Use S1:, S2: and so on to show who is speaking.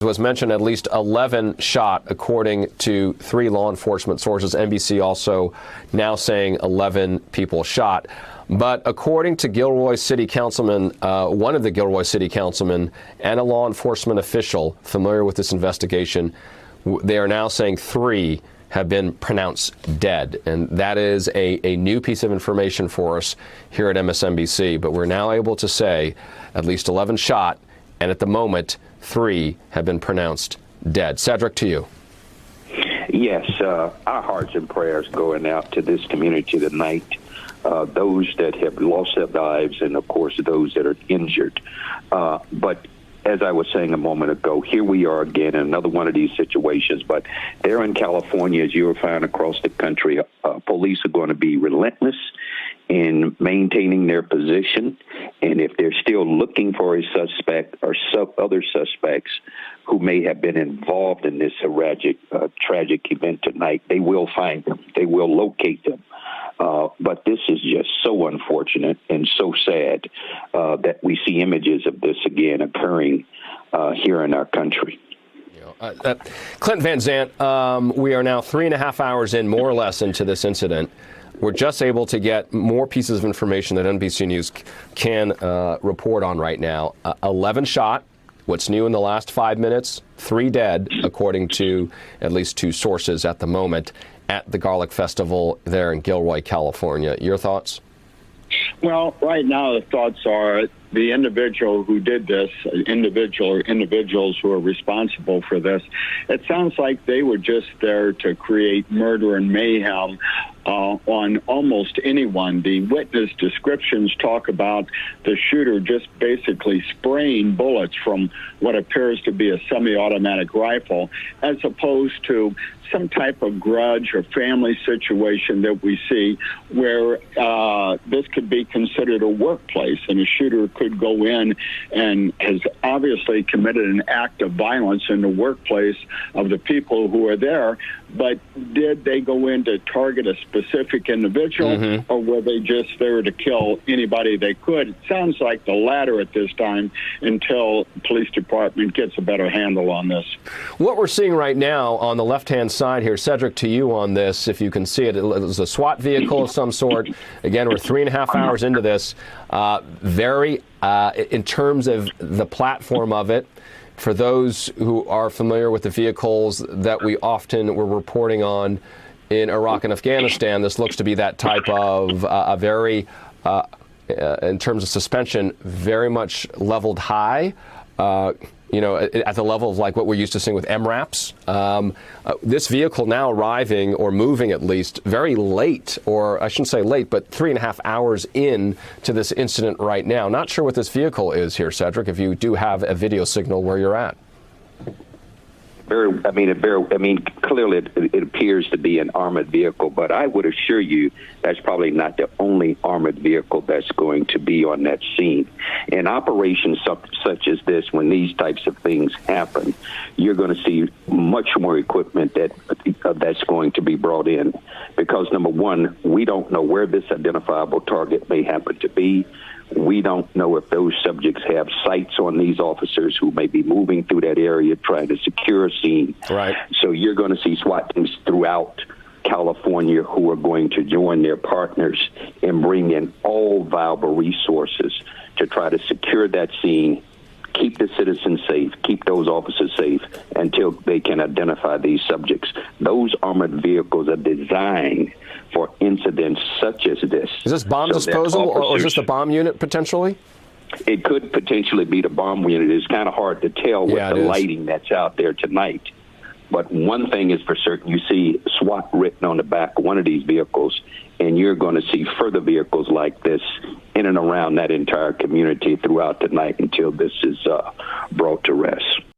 S1: Was mentioned at least 11 shot, according to 3 law enforcement sources. NBC also now saying 11 people shot. But according to Gilroy City Councilman, one of the Gilroy City councilmen and a law enforcement official familiar with this investigation, they are now saying 3 have been pronounced dead. And that is a new piece of information for us here at MSNBC. But we're now able to say at least 11 shot, and at the moment, 3 have been pronounced dead. Cedric, to you.
S2: Yes, our hearts and prayers going out to this community tonight. Those that have lost their lives and, of course, those that are injured. But as I was saying a moment ago, here we are again in another one of these situations. But there in California, as you will find across the country, police are going to be relentless in maintaining their position. And if they're still looking for a suspect or other suspects who may have been involved in this tragic event tonight, they will find them. They will locate them. But this is just so unfortunate and so sad that we see images of this again occurring here in our country.
S1: Clint Van Zandt, we are now 3.5 hours in, more or less, into this incident. We're just able to get more pieces of information that NBC News can report on right now. 11 shot. What's new in the last 5 minutes? 3 dead, according to at least 2 sources at the moment at the Garlic Festival there in Gilroy, California. Your thoughts?
S3: Well, right now the thoughts are the individual who did this, individuals who are responsible for this, it sounds like they were just there to create murder and mayhem on almost anyone. The witness descriptions talk about the shooter just basically spraying bullets from what appears to be a semi-automatic rifle, as opposed to some type of grudge or family situation that we see where this could be considered a workplace, and a shooter could go in and has obviously committed an act of violence in the workplace of the people who are there. But did they go in to target a specific individual, or were they just there to kill anybody they could? It sounds like the latter at this time, until the police department gets a better handle on this.
S1: What we're seeing right now on the left-hand side here, Cedric, to you on this, if you can see it, it was a SWAT vehicle of some sort. Again, we're 3.5 hours into this. In terms of the platform of it, for those who are familiar with the vehicles that we often were reporting on in Iraq and Afghanistan, this looks to be that type of in terms of suspension, very much leveled high. At the level of like what we're used to seeing with MRAPs. This vehicle now arriving, or moving at least, very late, or I shouldn't say late, but 3.5 hours in to this incident right now. Not sure what this vehicle is here, Cedric, if you do have a video signal where you're at.
S2: Clearly it appears to be an armored vehicle, but I would assure you that's probably not the only armored vehicle that's going to be on that scene. In operations such as this, when these types of things happen, you're going to see much more equipment that's going to be brought in, because number one, we don't know where this identifiable target may happen to be. We don't know if those subjects have sights on these officers who may be moving through that area trying to secure a scene.
S1: Right.
S2: So you're going to see SWAT teams throughout California who are going to join their partners and bring in all viable resources to try to secure that scene, keep the citizens safe, keep those officers safe until they can identify these subjects. Those armored vehicles are designed for incidents such as this.
S1: Is this bomb disposal, or is this the bomb unit potentially?
S2: It could potentially be the bomb unit. It's kind of hard to tell with the lighting that's out there tonight. But one thing is for certain, you see SWAT written on the back of one of these vehicles, and you're going to see further vehicles like this in and around that entire community throughout the night until this is brought to rest.